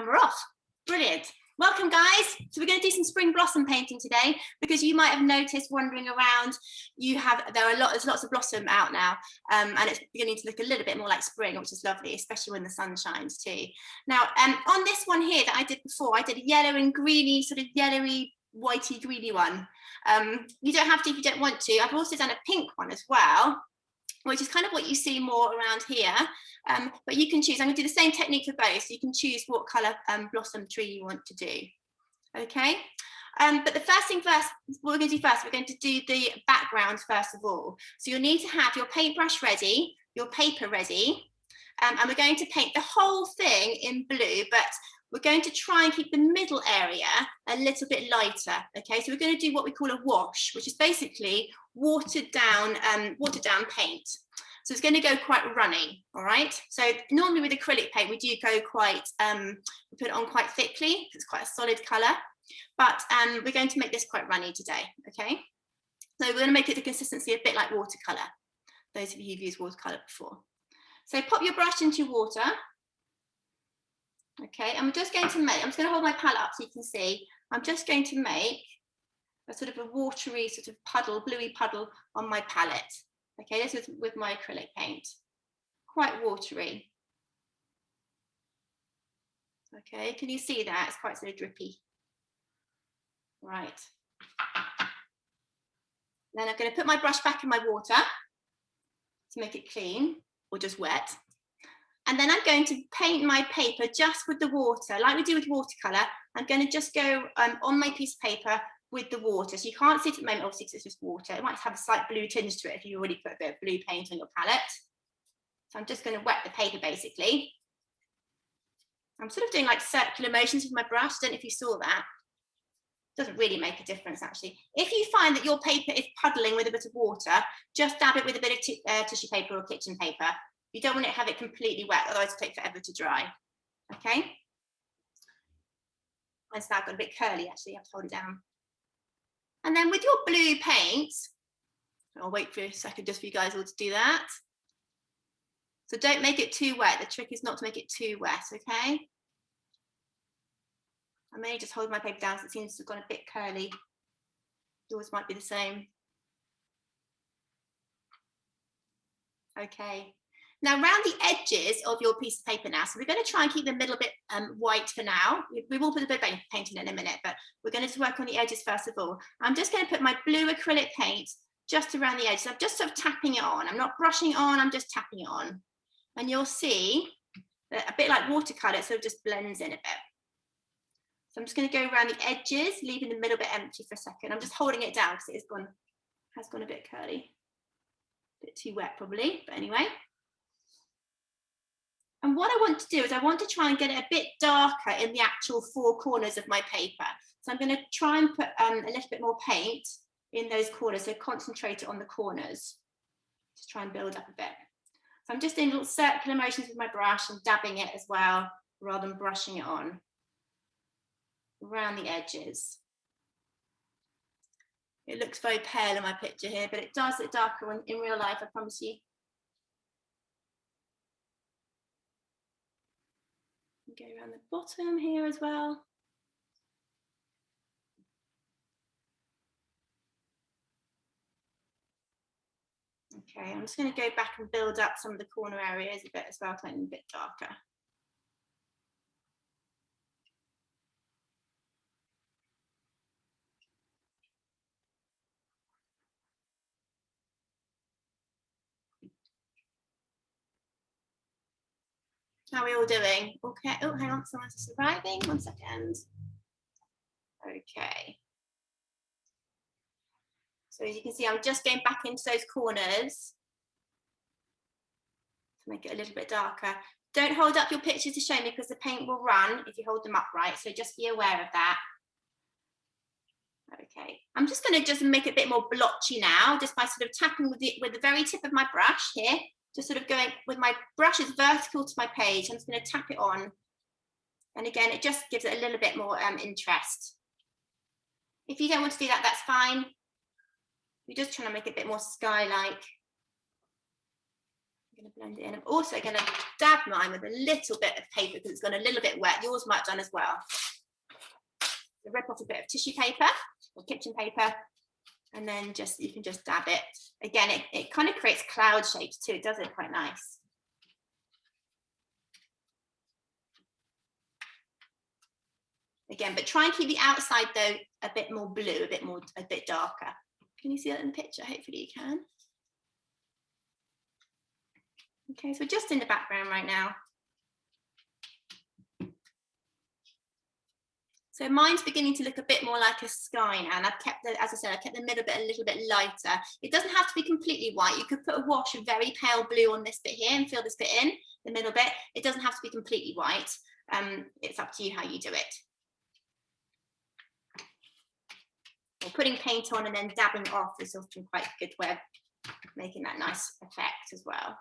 And we're off. Brilliant. Welcome, guys. So we're going to do some spring blossom painting today, because you might have noticed wandering around, there's lots of blossom out now, and it's beginning to look a little bit more like spring, which is lovely, especially when the sun shines too. Now, on this one here that I did before, I did a yellow and greeny, sort of yellowy, whitey, greeny one. You don't have to if you don't want to. I've also done a pink one as well, which is kind of what you see more around here. But you can choose. I'm going to do the same technique for both, so you can choose what colour blossom tree you want to do. Okay, but the first thing first, what we're going to do first, we're going to do the background first of all. So you'll need to have your paintbrush ready, your paper ready, and we're going to paint the whole thing in blue, but we're going to try and keep the middle area a little bit lighter. Okay, so we're going to do what we call a wash, which is basically watered down paint. So it's going to go quite runny, all right? So normally with acrylic paint, we do go quite, we put it on quite thickly, it's quite a solid colour, but we're going to make this quite runny today, okay? So we're going to make it the consistency a bit like watercolour, those of you who've used watercolour before. So pop your brush into water, okay? And we're just going to make, I'm just going to hold my palette up so you can see, I'm just going to make a sort of a watery sort of puddle, bluey puddle on my palette. Okay, this is with my acrylic paint, quite watery. Okay, can you see that? It's quite sort of drippy. Right. Then I'm going to put my brush back in my water to make it clean, or just wet. And then I'm going to paint my paper just with the water, like we do with watercolour. I'm going to just go on my piece of paper with the water. So you can't see it at the moment, obviously, because it's just water. It might have a slight blue tinge to it if you already put a bit of blue paint on your palette. So I'm just going to wet the paper, basically. I'm sort of doing like circular motions with my brush. I don't know if you saw that. Doesn't really make a difference, actually. If you find that your paper is puddling with a bit of water, just dab it with a bit of tissue paper or kitchen paper. You don't want to have it completely wet, otherwise it'll take forever to dry. Okay? It's now got a bit curly, actually. You have to hold it down. And then with your blue paint, I'll wait for a second just for you guys all to do that. So don't make it too wet. The trick is not to make it too wet, okay? I may just hold my paper down so it seems to have gone a bit curly. Yours might be the same. Okay. Now around the edges of your piece of paper now, so we're going to try and keep the middle a bit white for now. We will put a bit of paint in a minute, but we're going to work on the edges first of all. I'm just going to put my blue acrylic paint just around the edges. I'm just sort of tapping it on. I'm not brushing it on, I'm just tapping it on. And you'll see that a bit like watercolour, it sort of just blends in a bit. So I'm just going to go around the edges, leaving the middle bit empty for a second. I'm just holding it down because it has gone a bit curly. A bit too wet probably, but anyway. And what I want to do is I want to try and get it a bit darker in the actual four corners of my paper. So I'm going to try and put a little bit more paint in those corners, so concentrate it on the corners. Just try and build up a bit. So I'm just doing little circular motions with my brush and dabbing it as well, rather than brushing it on around the edges. It looks very pale in my picture here, but it does look darker in real life, I promise you. Go around the bottom here as well. Okay, I'm just going to go back and build up some of the corner areas a bit as well, to make them a bit darker. How are we all doing? Okay. Oh, hang on, someone's just arriving. 1 second. Okay. So as you can see, I'm just going back into those corners to make it a little bit darker. Don't hold up your pictures to show me because the paint will run if you hold them upright. So just be aware of that. Okay. I'm just going to just make it a bit more blotchy now, just by sort of tapping with the very tip of my brush here. Just sort of going with my brush is vertical to my page. I'm just going to tap it on. And again, it just gives it a little bit more interest. If you don't want to do that, that's fine. We're just trying to make it a bit more sky-like. I'm going to blend it in. I'm also going to dab mine with a little bit of paper because it's gone a little bit wet. Yours might have done as well. So rip off a bit of tissue paper or kitchen paper, and then you can just dab it. Again, it kind of creates cloud shapes too. It does it quite nice. Again, but try and keep the outside though a bit more blue, a bit darker. Can you see that in the picture? Hopefully you can. Okay, so just in the background right now. So mine's beginning to look a bit more like a sky now, and I've kept the, as I said, I've kept the middle bit a little bit lighter. It doesn't have to be completely white. You could put a wash of very pale blue on this bit here and fill this bit in, the middle bit. It doesn't have to be completely white. It's up to you how you do it. Or putting paint on and then dabbing off is often quite a good way of making that nice effect as well.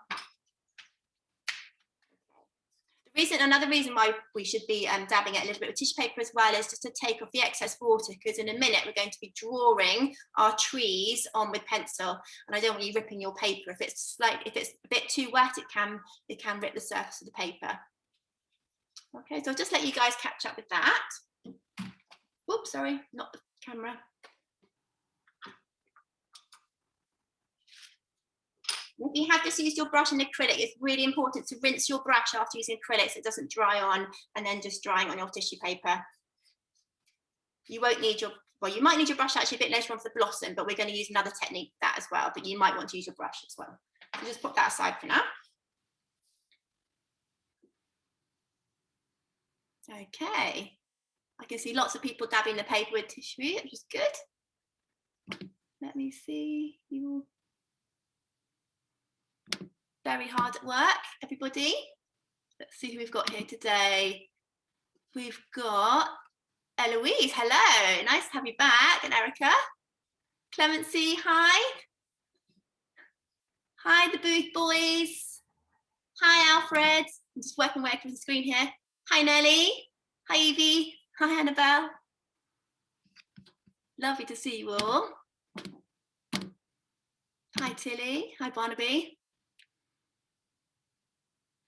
Another reason why we should be dabbing it a little bit with tissue paper as well is just to take off the excess water, because in a minute we're going to be drawing our trees on with pencil, and I don't want you ripping your paper. If it's a bit too wet, it can rip the surface of the paper. Okay, so I'll just let you guys catch up with that. Oops, sorry, not the camera. If you have just used your brush in acrylic, it's really important to rinse your brush after using acrylic so it doesn't dry on and then just drying on your tissue paper. You won't need your, well, you might need your brush actually a bit later on for the blossom, but we're going to use another technique for that as well, but you might want to use your brush as well. So just put that aside for now. Okay, I can see lots of people dabbing the paper with tissue, which is good. Let me see you. Very hard at work, everybody. Let's see who we've got here today. We've got Eloise, hello, nice to have you back, and Erica. Clemency, hi. Hi, the booth boys. Hi, Alfred. I'm just working away from the screen here. Hi, Nelly. Hi, Evie. Hi, Annabelle. Lovely to see you all. Hi, Tilly. Hi, Barnaby.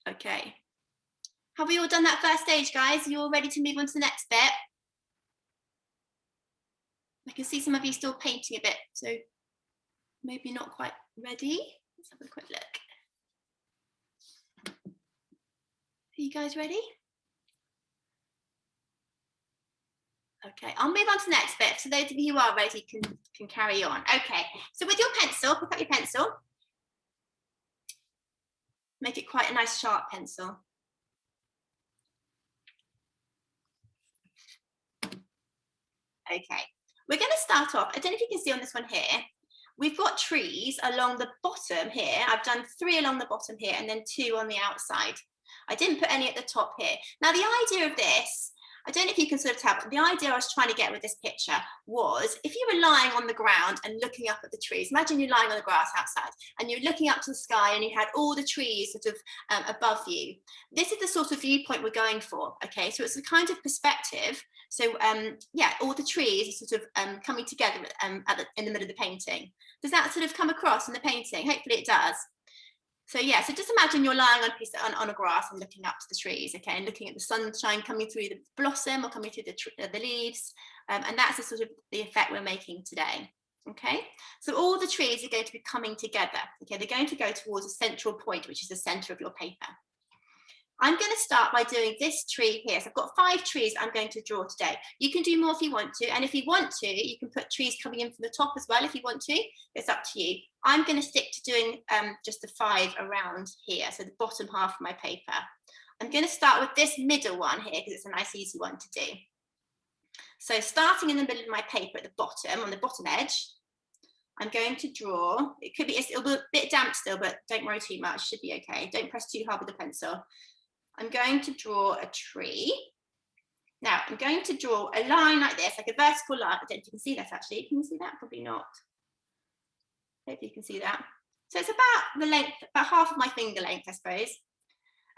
Okay. Have we all done that first stage, guys? Are you all ready to move on to the next bit? I can see some of you still painting a bit, so maybe not quite ready. Let's have a quick look. Are you guys ready? Okay, I'll move on to the next bit. So those of you who are ready can carry on. Okay, so with your pencil, pick up your pencil. Make it quite a nice sharp pencil. Okay, we're going to start off. I don't know if you can see on this one here. We've got trees along the bottom here. I've done 3 along the bottom here and then 2 on the outside. I didn't put any at the top here. Now the idea of this, I don't know if you can sort of tell, but the idea I was trying to get with this picture was if you were lying on the ground and looking up at the trees, imagine you're lying on the grass outside and you're looking up to the sky and you had all the trees sort of above you. This is the sort of viewpoint we're going for, okay? So it's a kind of perspective. So yeah, all the trees are sort of coming together in the middle of the painting. Does that sort of come across in the painting? Hopefully it does. So yeah, so just imagine you're lying on a grass and looking up to the trees, okay, and looking at the sunshine coming through the blossom or coming through the leaves, and that's the sort of the effect we're making today, okay? So all the trees are going to be coming together, okay? They're going to go towards a central point, which is the center of your paper. I'm going to start by doing this tree here. So I've got 5 trees I'm going to draw today. You can do more if you want to, and if you want to, you can put trees coming in from the top as well if you want to. It's up to you. I'm going to stick to doing just the 5 around here, so the bottom half of my paper. I'm going to start with this middle one here because it's a nice easy one to do. So starting in the middle of my paper at the bottom, on the bottom edge, I'm going to draw, it'll be a bit damp still, but don't worry too much, it should be okay. Don't press too hard with the pencil. I'm going to draw a tree. Now I'm going to draw a line like this, like a vertical line. I don't know if you can see that actually. Can you see that? Probably not. Hopefully you can see that. So it's about the length, about half of my finger length, I suppose.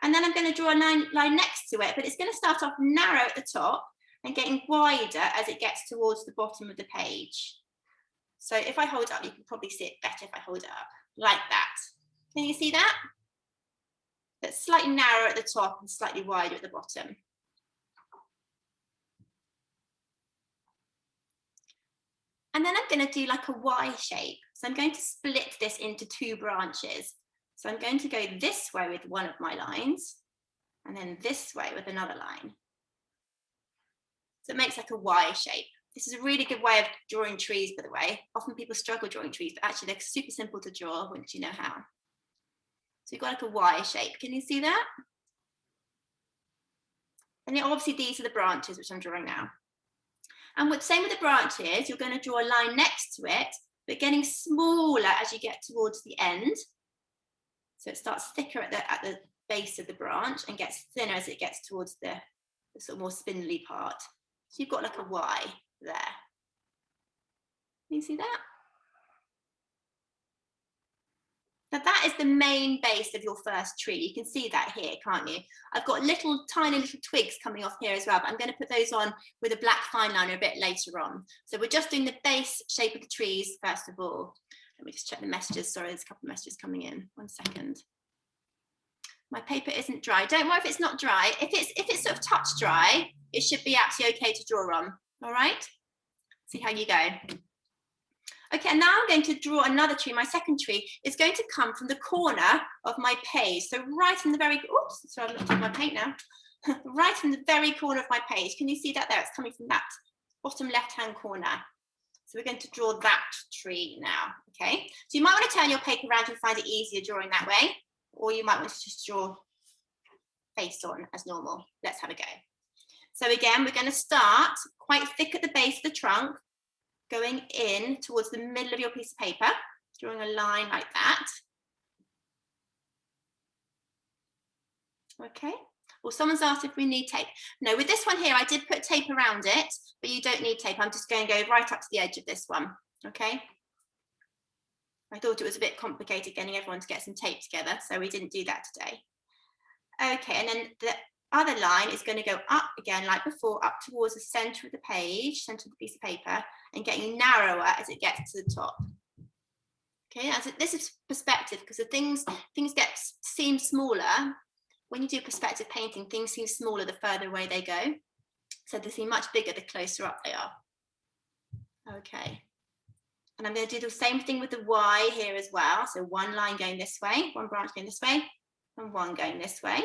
And then I'm going to draw a line next to it, but it's going to start off narrow at the top and getting wider as it gets towards the bottom of the page. So if I hold it up, you can probably see it better if I hold it up like that. Can you see that? that's slightly narrower at the top and slightly wider at the bottom. And then I'm going to do like a Y shape. So I'm going to split this into 2 branches. So I'm going to go this way with one of my lines and then this way with another line. So it makes like a Y shape. This is a really good way of drawing trees, by the way. Often people struggle drawing trees, but actually they're super simple to draw once you know how. So you've got like a Y shape. Can you see that? And then obviously these are the branches which I'm drawing now. And same with the branches, you're going to draw a line next to it, but getting smaller as you get towards the end. So it starts thicker at the base of the branch and gets thinner as it gets towards the sort of more spindly part. So you've got like a Y there. Can you see that? Now that is the main base of your first tree. You can see that here, can't you? I've got tiny little twigs coming off here as well, but I'm going to put those on with a black fine liner a bit later on. So we're just doing the base shape of the trees first of all. Let me just check the messages. Sorry, there's a couple of messages coming in. 1 second. My paper isn't dry. Don't worry if it's not dry. If it's sort of touch dry, it should be absolutely okay to draw on. All right? See how you go. Okay, and now I'm going to draw another tree. My second tree is going to come from the corner of my page. So right in the very, oops, sorry, I've looked at my paint now. Right in the very corner of my page. Can you see that there? It's coming from that bottom left-hand corner. So we're going to draw that tree now, okay? So you might want to turn your paper around and find it easier drawing that way, or you might want to just draw face on as normal. Let's have a go. So again, we're going to start quite thick at the base of the trunk, going in towards the middle of your piece of paper, drawing a line like that. Okay. Well, someone's asked if we need tape. No, with this one here, I did put tape around it, but you don't need tape. I'm just going to go right up to the edge of this one. Okay. I thought it was a bit complicated getting everyone to get some tape together, so we didn't do that today. Okay, and then the other line is going to go up again, like before, up towards the center of the page, center of the piece of paper, and getting narrower as it gets to the top. Okay, this is perspective, because the things seem smaller. When you do perspective painting, things seem smaller the further away they go. So they seem much bigger the closer up they are. Okay. And I'm going to do the same thing with the Y here as well. So one line going this way, one branch going this way, and one going this way.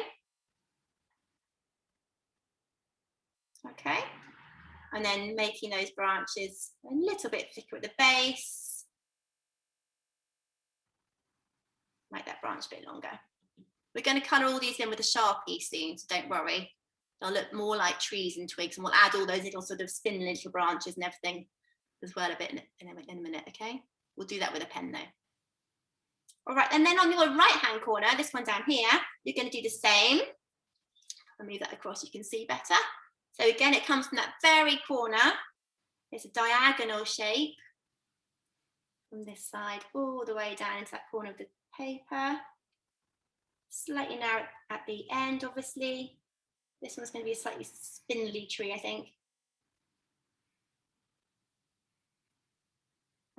Okay. And then making those branches a little bit thicker at the base. Make that branch a bit longer. We're going to colour all these in with a Sharpie soon, so don't worry. They'll look more like trees and twigs, and we'll add all those little sort of spindly little branches and everything as well a bit in a minute, okay? We'll do that with a pen though. All right, and then on your right-hand corner, this one down here, you're going to do the same. I'll move that across, you can see better. So again, it comes from that very corner. It's a diagonal shape from this side all the way down into that corner of the paper. Slightly narrow at the end, obviously. This one's going to be a slightly spindly tree, I think.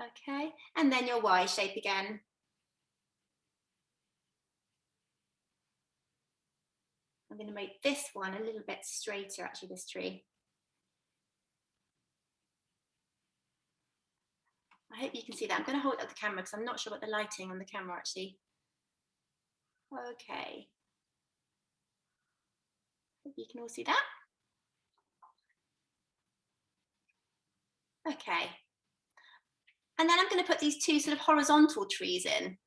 Okay, and then your Y shape again. I'm going to make this one a little bit straighter, actually, this tree. I hope you can see that. I'm going to hold up the camera because I'm not sure about the lighting on the camera, actually. Okay. Hope you can all see that. Okay. And then I'm going to put these two sort of horizontal trees in,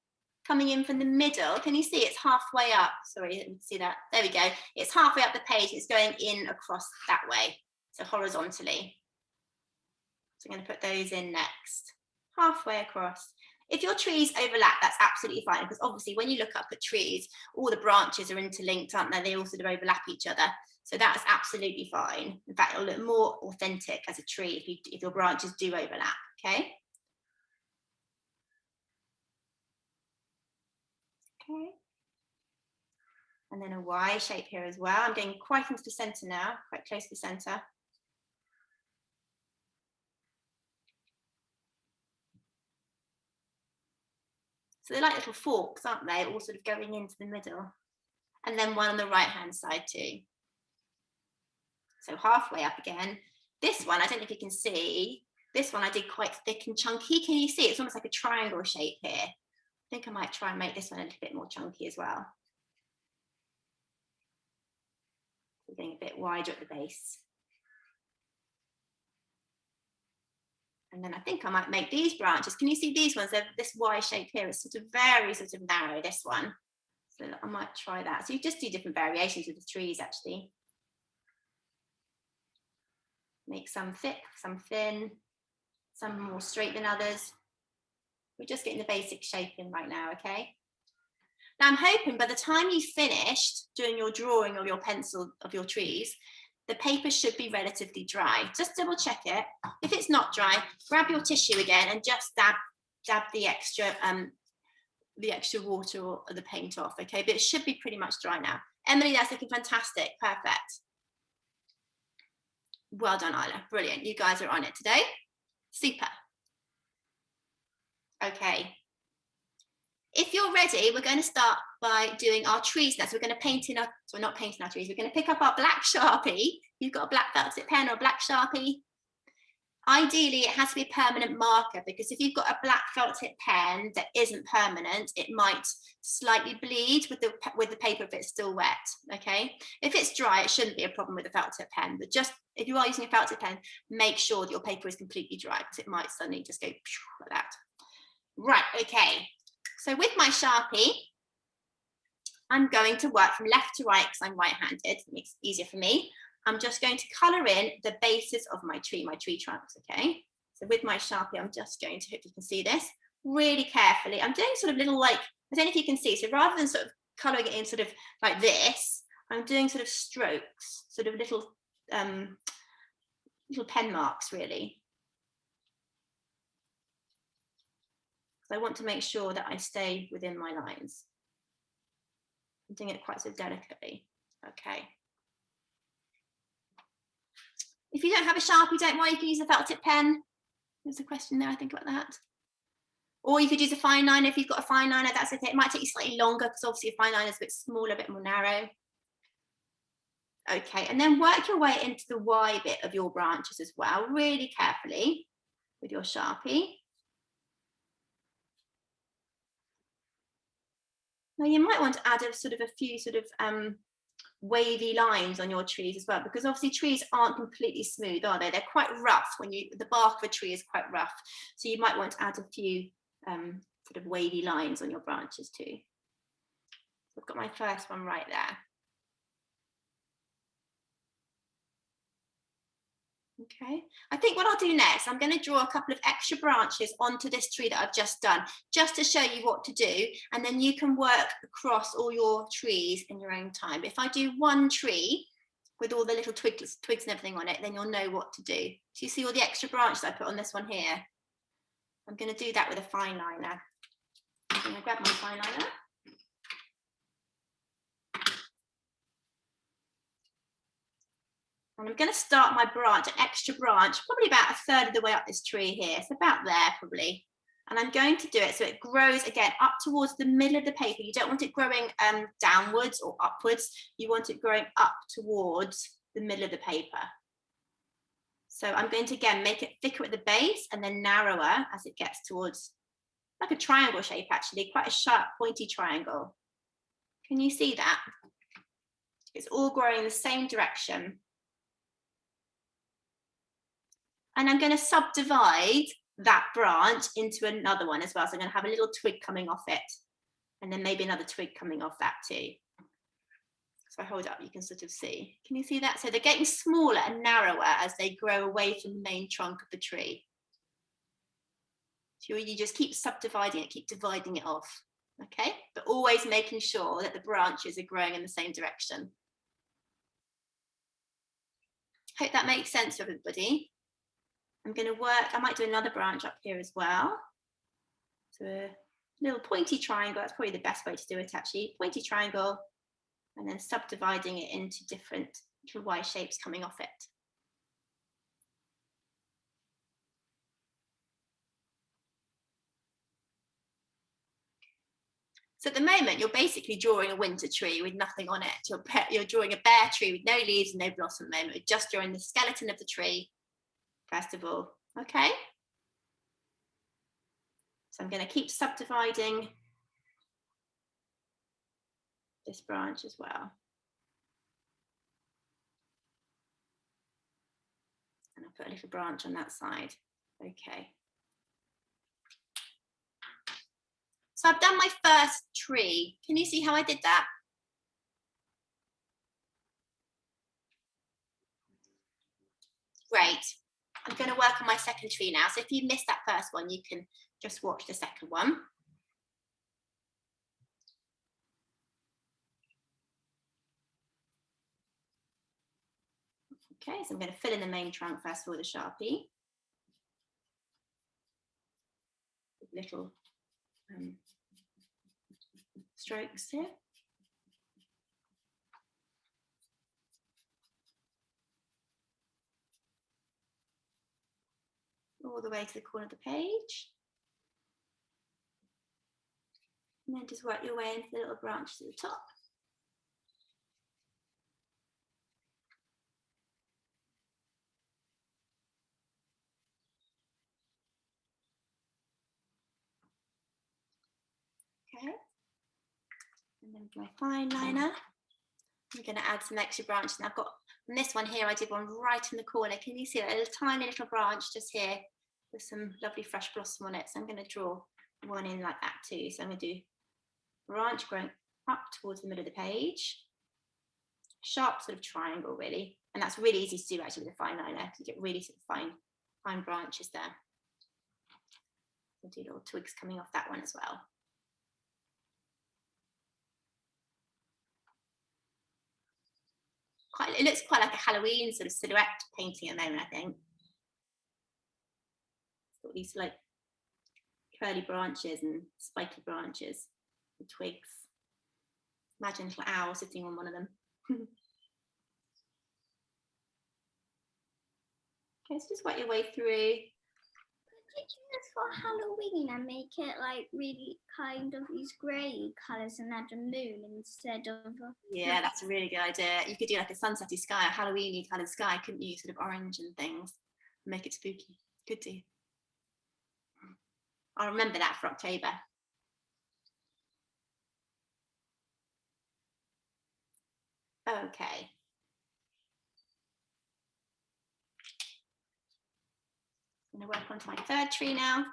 coming in from the middle. Can you see it's halfway up? Sorry, you didn't see that. There we go. It's halfway up the page. It's going in across that way, so horizontally. So I'm going to put those in next, halfway across. If your trees overlap, that's absolutely fine, because obviously when you look up at trees, all the branches are interlinked, aren't they? They all sort of overlap each other. So that's absolutely fine. In fact, it'll look more authentic as a tree if your branches do overlap, okay? Okay. And then a Y shape here as well. I'm getting quite into the center now, quite close to the center. So they're like little forks, aren't they? All sort of going into the middle. and then one on the right hand side too. So halfway up again. This one, I don't know if you can see, this one I did quite thick and chunky. Can you see? It's almost like a triangle shape here. I think I might try and make this one a little bit more chunky as well. We're getting a bit wider at the base. And then I think I might make these branches. Can you see these ones? They're this Y shape here. It's sort of very sort of narrow, this one. So I might try that. So you just do different variations with the trees actually. Make some thick, some thin, some more straight than others. We're just getting the basic shape in right now, okay? Now I'm hoping by the time you've finished doing your drawing of your pencil of your trees, the paper should be relatively dry. Just double check it. If it's not dry, grab your tissue again and just dab the extra water or the paint off, okay? But it should be pretty much dry now. Emily, that's looking fantastic, perfect. Well done, Isla, brilliant. You guys are on it today. Super. Okay. If you're ready, we're going to start by doing our trees now. So we're going to paint in our, so we're not painting our trees, we're going to pick up our black Sharpie. You've got a black felt tip pen or a black Sharpie. Ideally, it has to be a permanent marker, because if you've got a black felt tip pen that isn't permanent, it might slightly bleed with the paper if it's still wet, okay? If it's dry, it shouldn't be a problem with a felt tip pen, but just if you are using a felt tip pen, make sure that your paper is completely dry, because it might suddenly just go like that. Right, okay. So with my Sharpie, I'm going to work from left to right because I'm right-handed. It makes it easier for me. I'm just going to colour in the bases of my tree trunks, okay? So with my Sharpie, I'm just going to, hope you can see this, really carefully. I'm doing sort of little like, I don't know if you can see, so rather than sort of colouring it in sort of like this, I'm doing sort of strokes, sort of little pen marks really. So I want to make sure that I stay within my lines. I'm doing it quite so delicately, okay. If you don't have a Sharpie, don't worry, you can use a felt tip pen. There's a question there, I think, about that. Or you could use a fine liner if you've got a fine liner, that's okay. It might take you slightly longer because obviously a fine liner is a bit smaller, a bit more narrow. Okay, and then work your way into the Y bit of your branches as well, really carefully with your Sharpie. Now you might want to add a sort of a few sort of wavy lines on your trees as well, because obviously trees aren't completely smooth, are they? They're quite rough. The bark of a tree is quite rough, so you might want to add a few sort of wavy lines on your branches too. So I've got my first one right there. Okay, I think what I'll do next, I'm going to draw a couple of extra branches onto this tree that I've just done, just to show you what to do, and then you can work across all your trees in your own time. If I do one tree with all the little twigs and everything on it, then you'll know what to do. Do you see all the extra branches I put on this one here? I'm going to do that with a fine liner. I'm going to grab my fine liner. And I'm going to start my branch, an extra branch, probably about a third of the way up this tree here. It's about there probably. And I'm going to do it so it grows again up towards the middle of the paper. You don't want it growing downwards or upwards. You want it growing up towards the middle of the paper. So I'm going to again make it thicker at the base and then narrower as it gets towards like a triangle shape, actually, quite a sharp pointy triangle. Can you see that? It's all growing in the same direction. And I'm going to subdivide that branch into another one as well. So I'm going to have a little twig coming off it, and then maybe another twig coming off that too. So I hold up, you can sort of see. Can you see that? So they're getting smaller and narrower as they grow away from the main trunk of the tree. So you just keep subdividing it, keep dividing it off, okay? But always making sure that the branches are growing in the same direction. Hope that makes sense to everybody. I'm going to work, I might do another branch up here as well. So a little pointy triangle, that's probably the best way to do it actually. Pointy triangle, and then subdividing it into different little Y shapes coming off it. So at the moment, you're basically drawing a winter tree with nothing on it. You're drawing a bare tree with no leaves and no blossom at the moment. You're just drawing the skeleton of the tree, first of all, okay? So I'm going to keep subdividing this branch as well. And I'll put a little branch on that side. Okay. So I've done my first tree. Can you see how I did that? Great. I'm going to work on my second tree now. So if you missed that first one, you can just watch the second one. Okay, so I'm going to fill in the main trunk first with a Sharpie. With little strokes here. All the way to the corner of the page. And then just work your way into the little branches at the top. Okay. And then with my fine liner, I'm going to add some extra branches. And I've got, on this one here, I did one right in the corner. Can you see that? A little tiny little branch just here with some lovely fresh blossom on it. So I'm going to draw one in like that too. So I'm going to do branch growing up towards the middle of the page. Sharp sort of triangle really. And that's really easy to do actually with a fine liner because you get really sort of fine branches there. I'll do little twigs coming off that one as well. It looks quite like a Halloween sort of silhouette painting at the moment, I think. It's got these like curly branches and spiky branches and twigs. Imagine a little owl sitting on one of them. Okay, so just work your way through. Could you just for Halloween and make it like really kind of these grey colours and add a moon instead of Yeah, that's a really good idea. You could do like a sunsetty sky, a Halloween-y coloured sky, couldn't you? Sort of orange and things. Make it spooky. Could do. I'll remember that for October. Okay. I'm going to work onto my third tree now.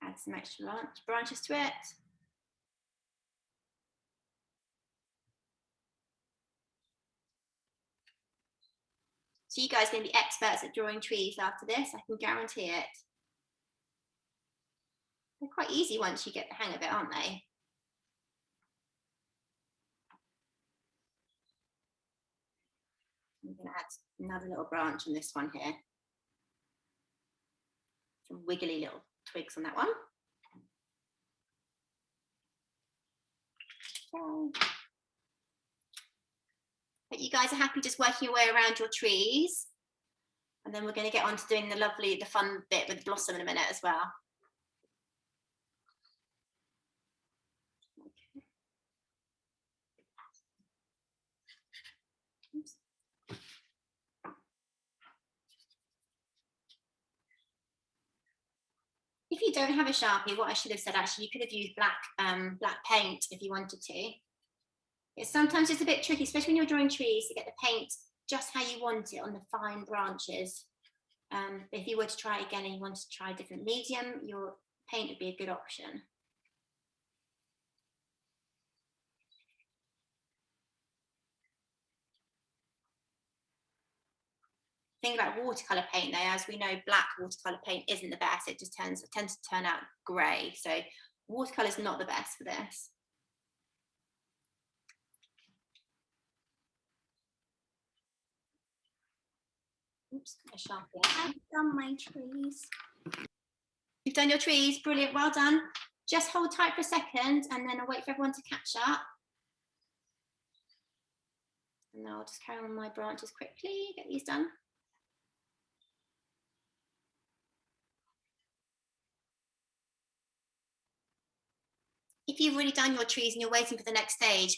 Add some extra branches to it. So you guys are going to be experts at drawing trees after this, I can guarantee it. They're quite easy once you get the hang of it, aren't they? I'm going to add another little branch on this one here. Some wiggly little twigs on that one. Okay. But you guys are happy just working your way around your trees. And then we're going to get on to doing the fun bit with the blossom in a minute as well. Okay. Oops. If you don't have a Sharpie, what I should have said actually, you could have used black paint if you wanted to. It's sometimes just a bit tricky, especially when you're drawing trees, to get the paint just how you want it on the fine branches. If you were to try again and you wanted to try a different medium, your paint would be a good option. Thing about watercolor paint though, as we know, black watercolor paint isn't the best. It just tends to turn out grey. So watercolor is not the best for this. just put a Sharpie. I've done my trees. You've done your trees, brilliant, well done. Just hold tight for a second and then I'll wait for everyone to catch up. And I'll just carry on my branches quickly, get these done. If you've already done your trees and you're waiting for the next stage,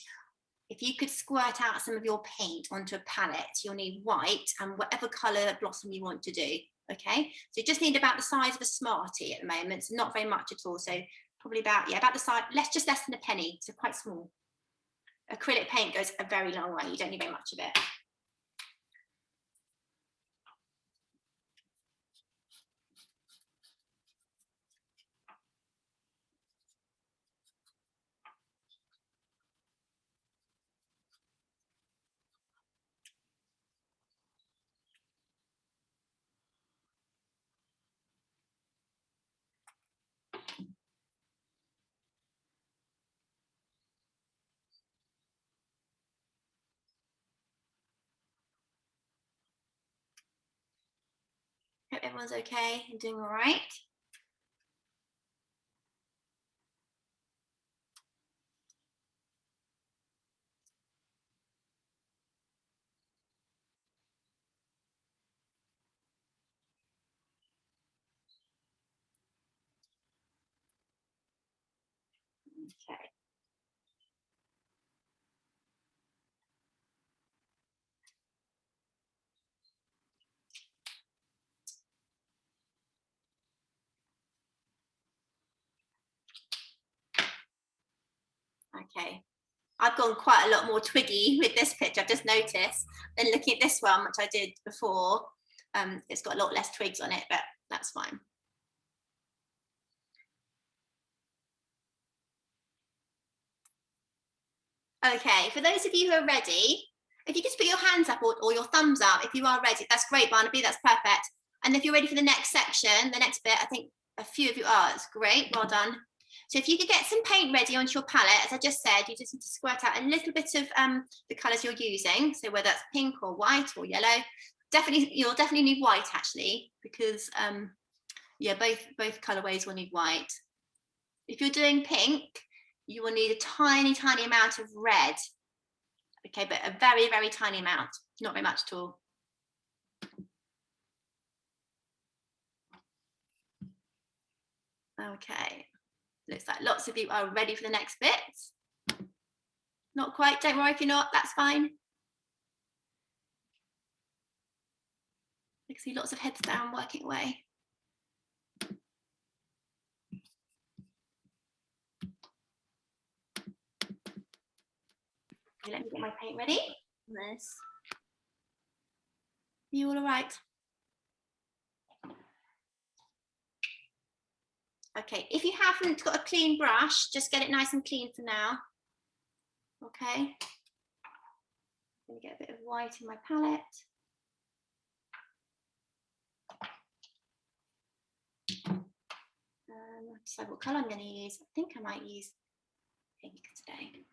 if you could squirt out some of your paint onto a palette, you'll need white and whatever colour blossom you want to do, okay? So you just need about the size of a Smartie at the moment, so not very much at all. So probably about, yeah, about the size, less than a penny, so quite small. Acrylic paint goes a very long way, you don't need very much of it. Hope everyone's okay and doing all right. Okay. Okay, I've gone quite a lot more twiggy with this picture, I've just noticed, than looking at this one, which I did before. It's got a lot less twigs on it, but that's fine. Okay, for those of you who are ready, if you just put your hands up or your thumbs up, if you are ready, that's great, Barnaby, that's perfect. And if you're ready for the next section, the next bit, I think a few of you are, it's great, well done. So if you could get some paint ready onto your palette, as I just said, you just need to squirt out a little bit of the colours you're using. So whether that's pink or white or yellow, you'll definitely need white actually, because yeah, both colourways will need white. If you're doing pink, you will need a tiny, tiny amount of red. Okay, but a very, very tiny amount, not very much at all. Okay, looks like lots of you are ready for the next bit. Not quite, don't worry if you're not, that's fine. I can see lots of heads down working away. Okay, let me get my paint ready. This. You all right? Okay, if you haven't got a clean brush, just get it nice and clean for now. Okay. I'm going to get a bit of white in my palette. Decide what colour I'm going to use. I think I might use pink today.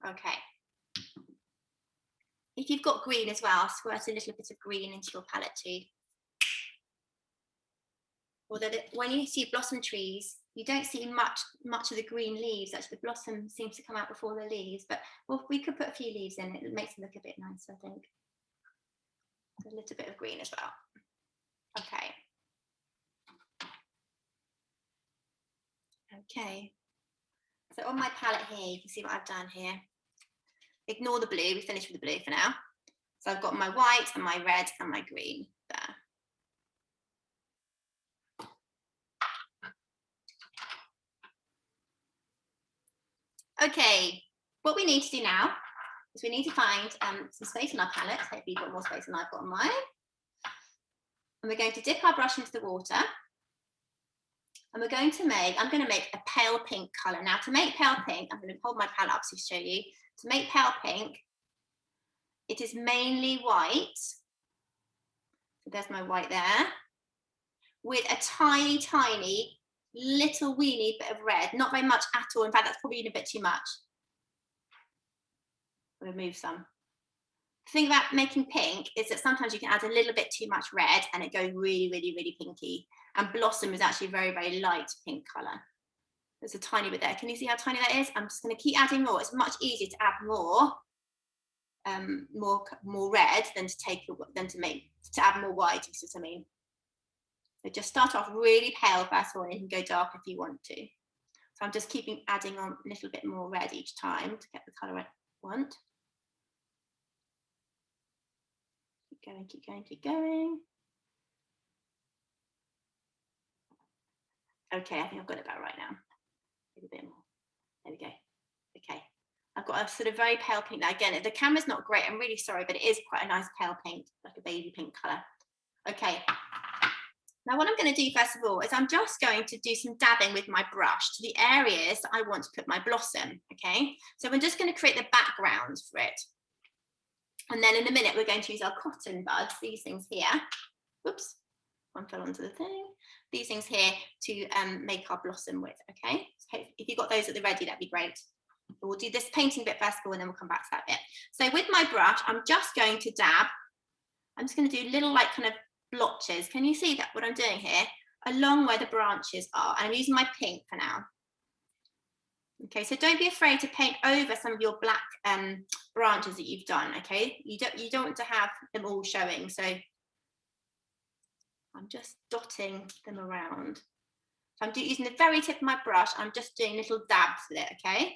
Okay. If you've got green as well, squirt a little bit of green into your palette too. Although when you see blossom trees, you don't see much of the green leaves. Actually, the blossom seems to come out before the leaves, but well, we could put a few leaves in. It makes them look a bit nicer, I think. A little bit of green as well. Okay. Okay. So on my palette here, you can see what I've done here. Ignore the blue, we finished with the blue for now. So I've got my white and my red and my green there. Okay, what we need to do now is we need to find some space on our palette. Hopefully you've got more space than I've got on mine. And we're going to dip our brush into the water. And we're going to make, I'm going to make a pale pink colour. Now to make pale pink, I'm going to hold my palette up to show you. To make pale pink, it is mainly white. So there's my white there. With a tiny, tiny little weeny bit of red, not very much at all. In fact, that's probably a bit too much. Remove some. The thing about making pink is that sometimes you can add a little bit too much red and it goes really, really, really pinky. And Blossom is actually a very, very light pink colour. There's a tiny bit there. Can you see how tiny that is? I'm just going to keep adding more. It's much easier to add more red than to add more white, you see what I mean? So just start off really pale first of all, and you can go dark if you want to. So I'm just adding on a little bit more red each time to get the colour I want. Keep going, keep going, keep going. Okay, I think I've got it about right now. Maybe a bit more. There we go. Okay, I've got a sort of very pale pink now. Again, the camera's not great, I'm really sorry, but it is quite a nice pale pink, like a baby pink colour. Okay, now what I'm going to do first of all is I'm just going to do some dabbing with my brush to the areas that I want to put my Blossom, okay? So I'm just going to create the background for it. And then in a minute, we're going to use our cotton buds, these things here. Whoops, one fell onto the thing. These things here to make our Blossom with, okay? So if you've got those at the ready, that'd be great. But we'll do this painting bit first of all, and then we'll come back to that bit. So with my brush, I'm just going to dab. I'm just going to do little like kind of blotches. Can you see that what I'm doing here? Along where the branches are. And I'm using my pink for now. Okay, so don't be afraid to paint over some of your black branches that you've done, okay? You don't want to have them all showing. So I'm just dotting them around. So I'm using the very tip of my brush. I'm just doing little dabs with it, okay?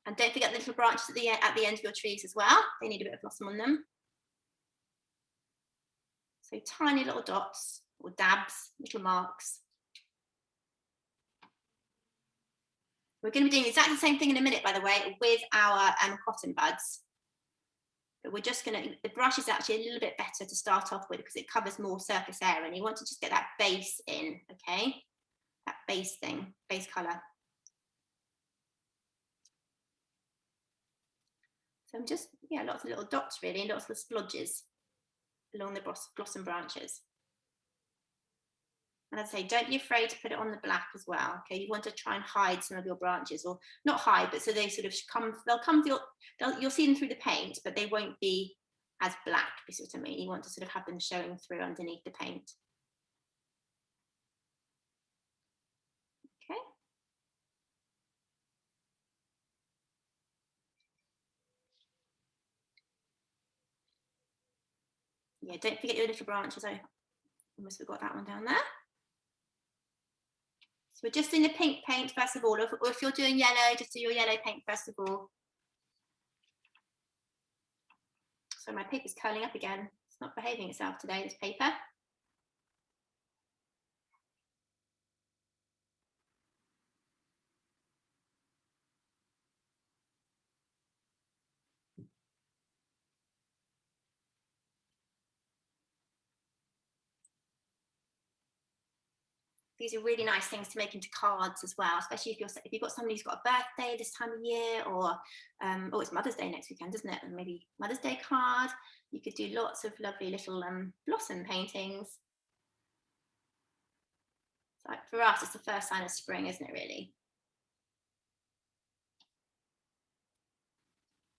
And don't forget the little branches at the end of your trees as well. They need a bit of blossom on them. So tiny little dots or dabs, little marks. We're going to be doing exactly the same thing in a minute, by the way, with our cotton buds. But we're just going to, the brush is actually a little bit better to start off with because it covers more surface area and you want to just get that base in, okay? That base thing, base colour. So I'm just, yeah, lots of little dots really, and lots of splodges along the blossom branches. And as I say, don't be afraid to put it on the black as well, okay? You want to try and hide some of your branches, or not hide, but so they sort of come, you'll see them through the paint, but they won't be as black, you see what I mean? You want to sort of have them showing through underneath the paint. Okay. Yeah, don't forget your little branches. I almost forgot that one down there. So we're just doing the pink paint first of all, or if you're doing yellow, just do your yellow paint first of all. So my paper's curling up again. It's not behaving itself today, this paper. These are really nice things to make into cards as well, especially if you've got somebody who's got a birthday this time of year, or oh, it's Mother's Day next weekend, isn't it? And maybe Mother's Day card. You could do lots of lovely little blossom paintings. So for us, it's the first sign of spring, isn't it, really?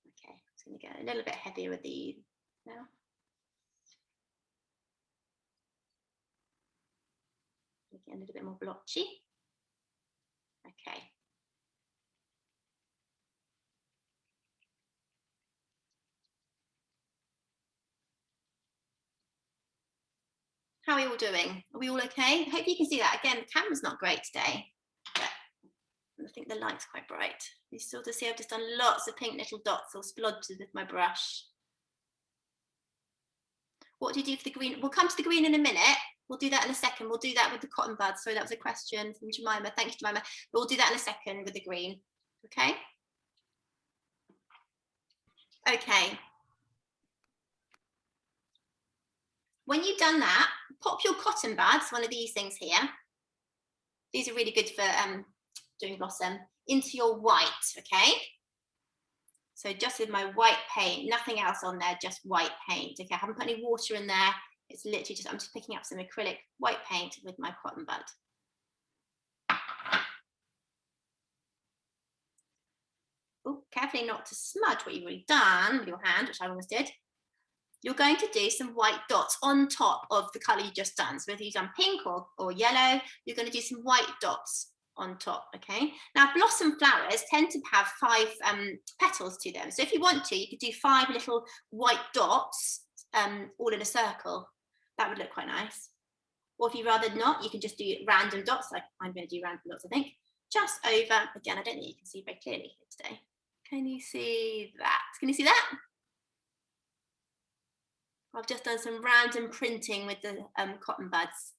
Okay, I'm just going to get a little bit heavier with these now. Make it a little bit more blotchy. Okay. How are we all doing? Are we all okay? I hope you can see that. Again, the camera's not great today, but I think the light's quite bright. You sort of see I've just done lots of pink little dots or splodges with my brush. What do you do for the green? We'll come to the green in a minute. We'll do that in a second. We'll do that with the cotton buds. Sorry, that was a question from Jemima. Thank you, Jemima. But we'll do that in a second with the green. Okay. Okay. When you've done that, pop your cotton buds, one of these things here. These are really good for doing blossom, into your white, okay? So just with my white paint, nothing else on there, just white paint. Okay, I haven't put any water in there. It's literally just, I'm just picking up some acrylic white paint with my cotton bud. Oh, carefully not to smudge what you've already done with your hand, which I almost did. You're going to do some white dots on top of the colour you just done. So whether you've done pink or yellow, you're going to do some white dots on top, okay? Now, blossom flowers tend to have 5 petals to them. So if you want to, you could do 5 little white dots all in a circle. That would look quite nice. Or if you'd rather not, you can just do random dots, like I'm going to do random dots, I think. Just over, again, I don't think you can see very clearly today. Can you see that? Can you see that? I've just done some random printing with the cotton buds.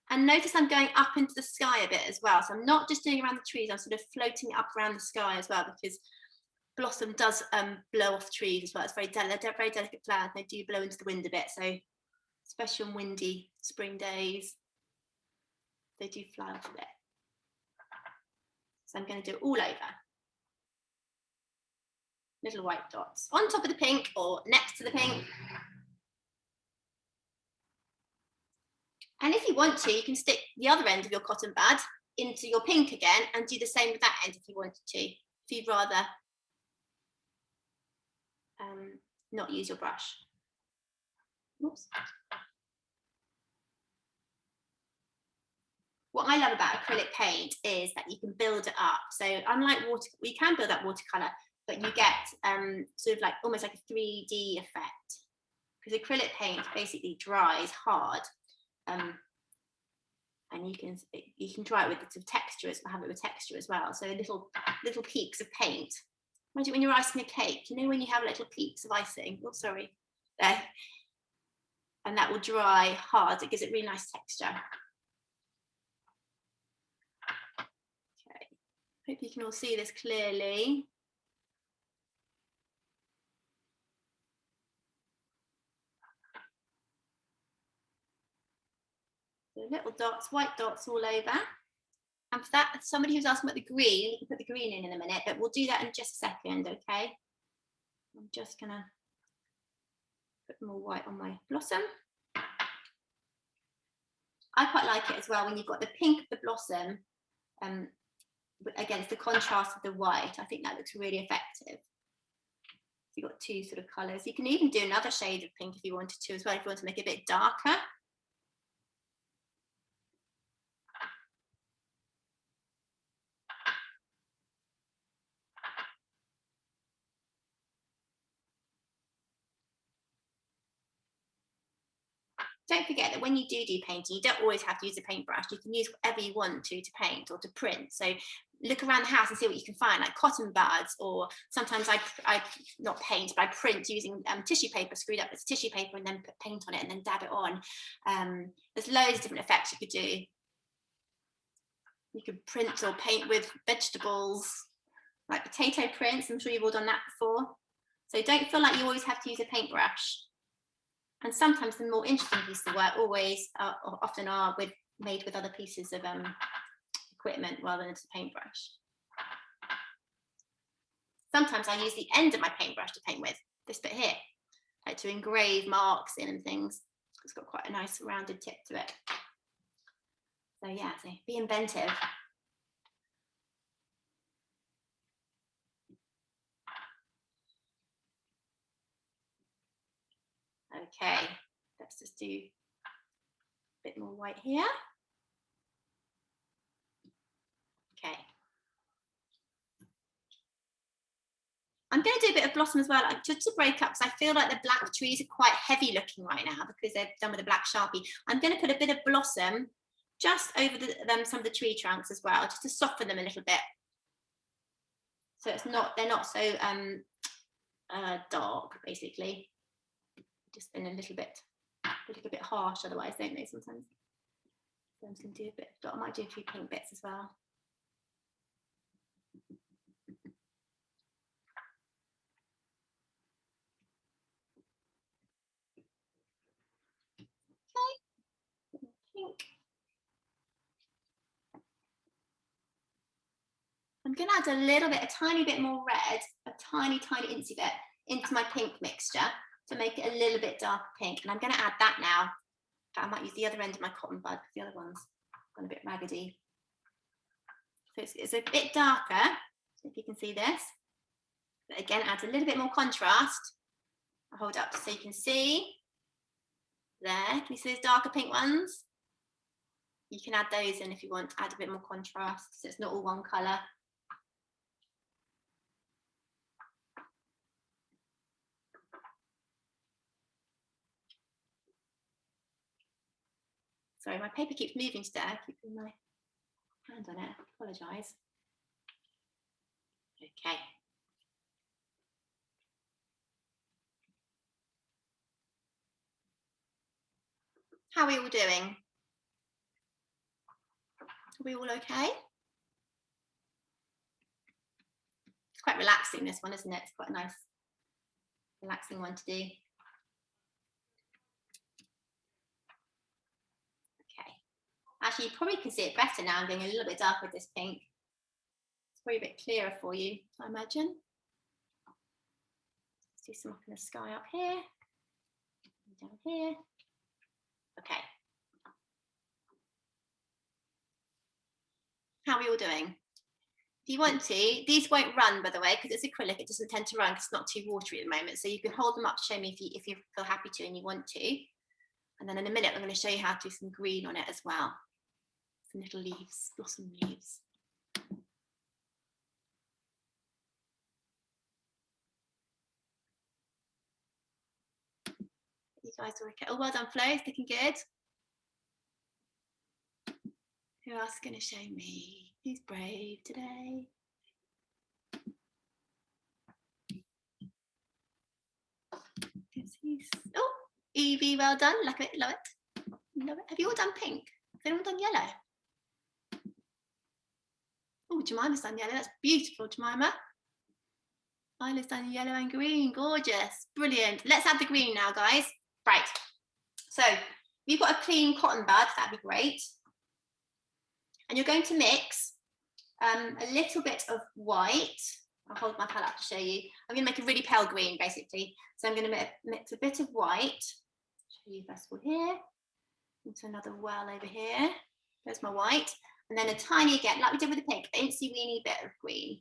And notice I'm going up into the sky a bit as well. So I'm not just doing around the trees, I'm sort of floating up around the sky as well, because blossom does blow off trees as well. It's very delicate flowers. They do blow into the wind a bit. So especially on windy spring days, they do fly off a bit. So I'm going to do it all over. Little white dots on top of the pink or next to the pink. And if you want to, you can stick the other end of your cotton bud into your pink again and do the same with that end if you wanted to, if you'd rather not use your brush. Oops. What I love about acrylic paint is that you can build it up. So unlike water, we can build up watercolor, but you get sort of like almost like a 3D effect, because acrylic paint basically dries hard. And you can try it with sort of texture, have it with texture as well. So little peaks of paint. Imagine when you're icing a cake, you know, when you have little peaks of icing. Oh, sorry, there. And that will dry hard. It gives it really nice texture. Okay, hope you can all see this clearly. So little dots, white dots all over. And for that, somebody who's asking about the green, you can put the green in a minute, but we'll do that in just a second, okay? I'm just gonna put more white on my blossom. I quite like it as well when you've got the pink of the blossom against the contrast of the white. I think that looks really effective. You've got 2 sort of colours. You can even do another shade of pink if you wanted to as well, if you want to make it a bit darker. Don't forget that when you do painting, you don't always have to use a paintbrush. You can use whatever you want to paint or to print. So look around the house and see what you can find, like cotton buds, or sometimes I not paint, but I print using tissue paper, screwed up with tissue paper and then put paint on it and then dab it on. There's loads of different effects you could do. You could print or paint with vegetables, like potato prints. I'm sure you've all done that before. So don't feel like you always have to use a paintbrush. And sometimes the more interesting pieces of work often are made with other pieces of equipment rather than just a paintbrush. Sometimes I use the end of my paintbrush to paint with, this bit here, like to engrave marks in and things. It's got quite a nice rounded tip to it. So yeah, so be inventive. Okay, let's just do a bit more white here. Okay. I'm going to do a bit of blossom as well, just to break up, because I feel like the black trees are quite heavy looking right now because they're done with a black Sharpie. I'm going to put a bit of blossom just over some of the tree trunks as well, just to soften them a little bit. So they're not so dark, basically. Just been a little bit harsh otherwise, don't they, sometimes? So I'm just going to do a bit of dot. I might do a few pink bits as well. Okay, pink. I'm going to add a tiny bit more red, a tiny incy bit into my pink mixture, to make it a little bit darker pink. And I'm going to add that now. But I might use the other end of my cotton bud because the other one's gone a bit raggedy. So it's a bit darker, if you can see this. But again, adds a little bit more contrast. I'll hold up so you can see. There, can you see those darker pink ones? You can add those in if you want to add a bit more contrast, so it's not all one colour. Sorry, my paper keeps moving today. I keep putting my hand on it. I apologise. Okay. How are we all doing? Are we all okay? It's quite relaxing, this one, isn't it? It's quite a nice, relaxing one to do. Okay. Actually, you probably can see it better now. I'm going a little bit darker with this pink. It's probably a bit clearer for you, I imagine. Let's do some up in the sky up here. Down here. Okay. How are we all doing? If you want to, these won't run, by the way, because it's acrylic. It doesn't tend to run because it's not too watery at the moment. So you can hold them up to show me if you feel happy to and you want to. And then in a minute, I'm going to show you how to do some green on it as well. Some little leaves, blossom leaves. You guys are okay. Oh, well done, Flo. It's looking good. Who else is going to show me? Who's brave today? Oh, Evie, well done. Love it, love it. Love it. Have you all done pink? Has anyone done yellow? Oh, Jemima's done yellow. That's beautiful, Jemima. Isla's done yellow and green. Gorgeous. Brilliant. Let's add the green now, guys. Right. So you've got a clean cotton bud. That'd be great. And you're going to mix a little bit of white. I'll hold my palette up to show you. I'm going to make a really pale green, basically. So I'm going to mix a bit of white. Show you first of all here. Into another well over here. There's my white. And then a tiny, again, like we did with the pink, a teensy weeny bit of green.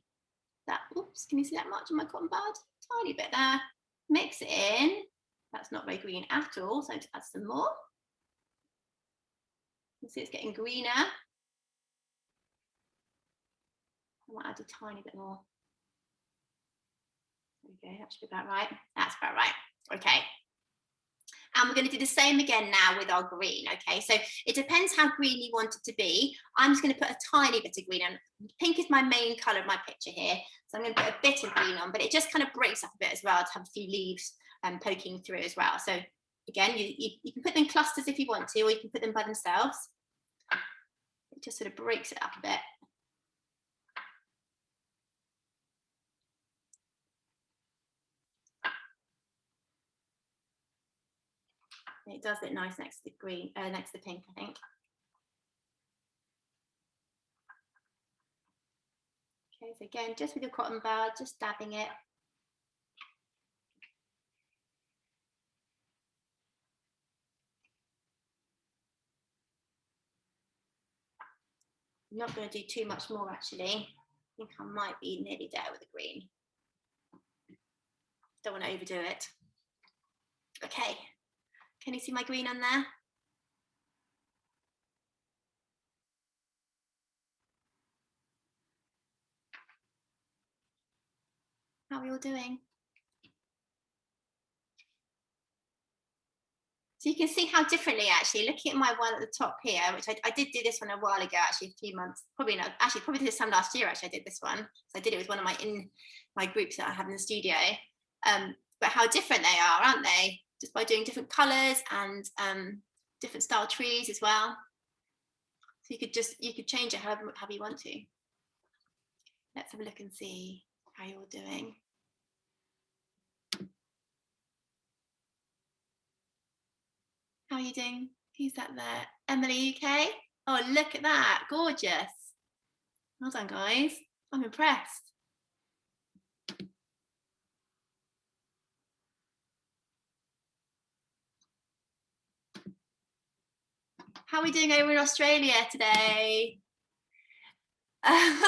That, oops, can you see that much on my cotton bud? Tiny bit there. Mix it in. That's not very green at all, so I'm going to add some more. You see it's getting greener. I might add a tiny bit more. There we go, that should be about right. That's about right. Okay. And we're going to do the same again now with our green, okay? So it depends how green you want it to be. I'm just going to put a tiny bit of green on. Pink is my main colour of my picture here. So I'm going to put a bit of green on, but it just kind of breaks up a bit as well to have a few leaves poking through as well. So again, you can put them in clusters if you want to, or you can put them by themselves. It just sort of breaks it up a bit. It does look nice next to the green, next to the pink, I think. Okay, so again, just with your cotton bud, just dabbing it. I'm not going to do too much more actually. I think I might be nearly there with the green. Don't want to overdo it. Okay, can you see my green on there? How are we all doing? So you can see how differently actually, looking at my one at the top here, which I did do this one a while ago, actually a few months, probably not, actually probably this time last year actually I did this one. So I did it with one of my groups that I have in the studio. But how different they are, aren't they? Just by doing different colours and different style trees as well. So you could change it however you want to. Let's have a look and see how you're doing. How are you doing? Who's that there? Emily, UK? Oh, look at that. Gorgeous. Well done, guys. I'm impressed. How are we doing over in Australia today? Oh,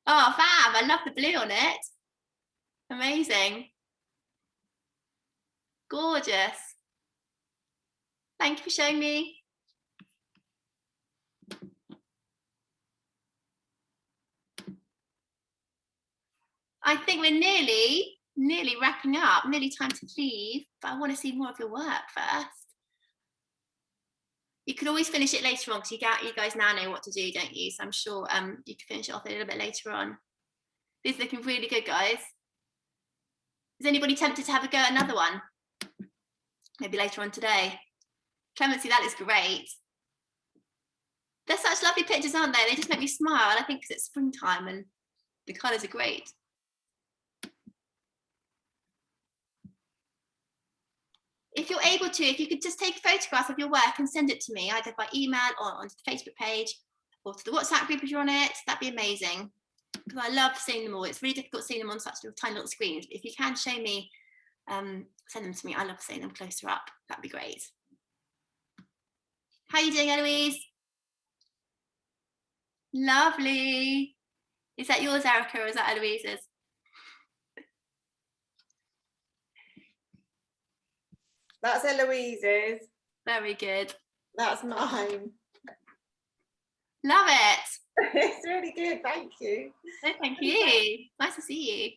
fab, I love the blue on it. Amazing. Gorgeous. Thank you for showing me. I think we're nearly wrapping up, nearly time to leave, but I want to see more of your work first. You could always finish it later on because you guys now know what to do, don't you? So I'm sure you can finish it off a little bit later on. This is looking really good, guys. Is anybody tempted to have a go at another one? Maybe later on today. Clemency, that is great. They're such lovely pictures, aren't they? They just make me smile. I think because it's springtime and the colours are great. If you're able to, if you could just take a photograph of your work and send it to me, either by email or onto the Facebook page or to the WhatsApp group if you're on it, that'd be amazing. Because I love seeing them all. It's really difficult seeing them on such little tiny little screens. If you can show me, send them to me. I love seeing them closer up. That'd be great. How are you doing, Eloise? Lovely. Is that yours, Erica, or is that Eloise's? That's Eloise's. Very good. That's mine. Love it. It's really good, thank you. Oh, thank you. Nice to see you.